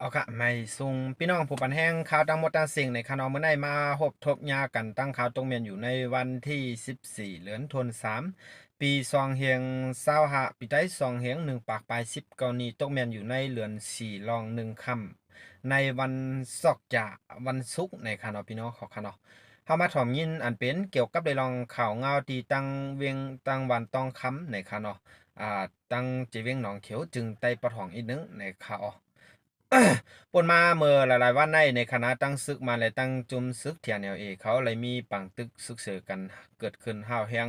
เอาค่ะไม่ซุงพี่น้องผู้ปันแห้งข่าวตั้งหมดตั้งสิ่งในคานอเมื่อไดมาพบทบยากันตั้งข่าวตรงเมียนอยู่ในวันที่14เดือนธันวาคมปีซองเฮียงเศร้าหะปีได้ซองเฮียง1 ปากปลาย10กรณีตกเมียนอยู่ในเรือน4รอง1 ค่ในวันศอกจากวันศุกร์ในคานอพี่น้องของคานอเฮามาถ่อมยินอันเป็นเกี่ยวกับได้ลองข่าวเงาตีตั้งเวียงตั้งวันตองคำในคานอตั้งเจเวียงหนองเขียวจึงไต่ปะถองอีกนึงในข่าว ปนมาเมื่อหลายๆวันในคณะตั้งซึกมาและตั้งจุมซึกเทียนเอลเอเขาเลยมีปังตึกซึกเสือกันเกิดขึ้นห้าวแฮง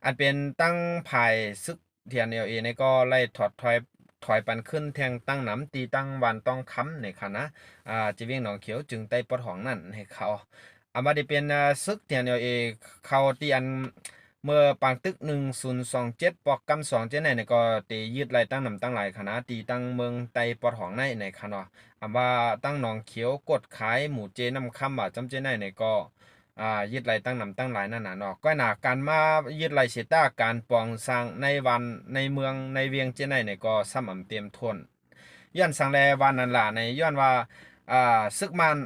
อันเป็นตั้งภายซึกเทียนเอลเอในก็ไล่ถอยปันขึ้นแทงตั้งน้ำตีตั้งวันต้องค้ำในคณะจีเวียงหนองเขียวจึงไต้ปะถองนั่นให้เขามาได้เป็นซึกเทียนเอลเอเขาตีอันเมื่อปางตึก1027ปอกกำ2เจนในก็ตียึดไล่ตั้งนำตั้งหลายคณะตีตั้งเมืองไตปอดหองในคณะว่าตั้งหนองเขียวกดขายหมู่เจนำคำจำเจในก็ยึดไล่ตั้งนำตั้งหลายนั่นน่ะเนาะก็หนาการมายึดไล่เสตาการปองสร้างในวันในเมืองในเวียงเจในก็ซ้ำเตรียมทนย้อนสังแลวันนั้นล่ะในย้อนว่าซึกมัน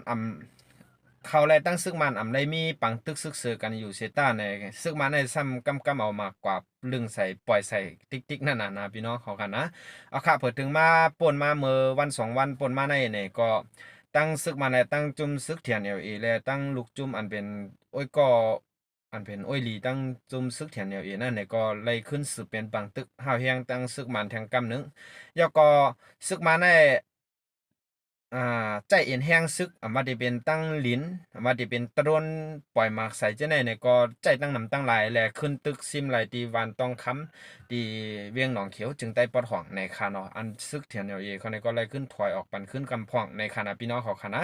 เขาเลยตั้งซึกมันได้มีปังตึกซึกเสือกันอยู่เซต้าในซึกมันในซ้ำกำเอามากกว่าลึงใส่ปล่อยใส่ติ๊กนั่นน่ะนะพี่น้องเขากันนะเอาค่ะเปิดถึงมาป่นมาเมื่อวัน2 วันป่นมาในเนี่ยก็ตั้งซึกมันและตั้งจุ่มซึกเทียนเอลเอและตั้งลูกจุ่มอันเป็นโอ้ยก็อันเป็นโอ้ยหลีตั้งจุ่มซึกเทียนเอลเอนั่นเนี่ยก็ไล่ขึ้นสืบเป็นปังตึกห้าวเฮียงตั้งซึกมันแทงกำหนึงแล้วก็ซึกมันใน อ่าใจเอ็นแห้งซึกมาได้เป็นตั้งลิ้นมาได้เป็นตะรนปล่อยหมากใส่เจ้าไหนเนี่ยก็ใจตั้งนำตั้งหลายแหละขึ้นตึกซิมไหลตีวันต้องค้ำตีเวียงหนองเขียวจึงได้ปอดห่องในคานออันซึกเถียนเอเอเขาในก็เลยขึ้นถอยออกปันขึ้นกำพ่องในคณะพี่น้องของคณะ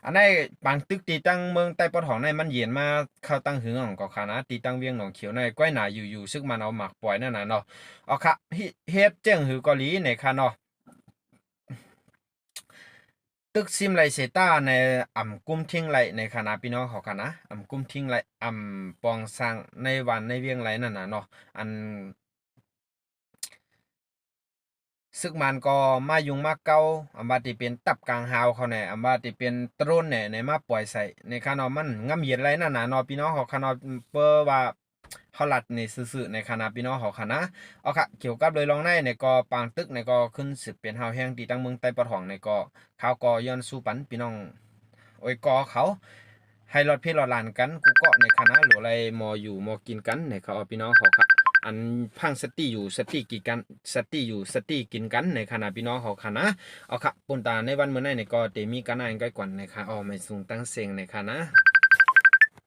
อันนี้บางตึกตีตั้งเมืองใต้ปอดห่องในมันเย็นมาเข้าตั้งหึงของกคณะตีตั้งเวียงหนองเขียวในก้อยหนาอยู่ซึกมันเอาหมากปล่อยนั่นน่ะเนาะเอาค่ะเฮ็ดเจ้งหือเกาหลีในคานอ ตึกซิมไลเซต้าในกุ้มทิ้งไหลในคณะพี่น้องเขากันนะกุ้มทิ้งไหลปองสร้างในวันในเวียงไหลนั่นน่ะเนาะอันซึกมันก็มายุงมาเก้าบาติเป็นตับกลางหาวเขาเนี่ยบาติเป็นตรนเนี่ยในมาปล่อยใส่ในคานอมันง่ำเย็นไรนั่นน่ะเนาะพี่น้องเขาคานอเปอว่าเขาหลัดในซื่อๆในคณะพี่น้องเขาคณะเอาค่ะเกี่ยวกับเลยลองในก็ปางตึกในก็ขึ้นสึกเป็นหาวแห้งตีตั้งเมืองใต้ปะทองในก็ข่าวก็ย้อนสู้ปันพี่น้องโอ้ยก็เขาให้รอดพี่รอดหลานกันกูเกาะในคณะหรืออะไรมออยู่มอกินกันในเขาพี่น้องเขาค่ะ อันพังสติอยู่สติกินกันสติอยู่สติกินกันในขณะพี่น้องเขาค่ะนะเอาค่ะปุ่นตาในวันเมื่อไหร่ในก็เตมีกันอ่านก้อยกวนในค่ะไม่สูงตั้งเสียงในค่ะนะ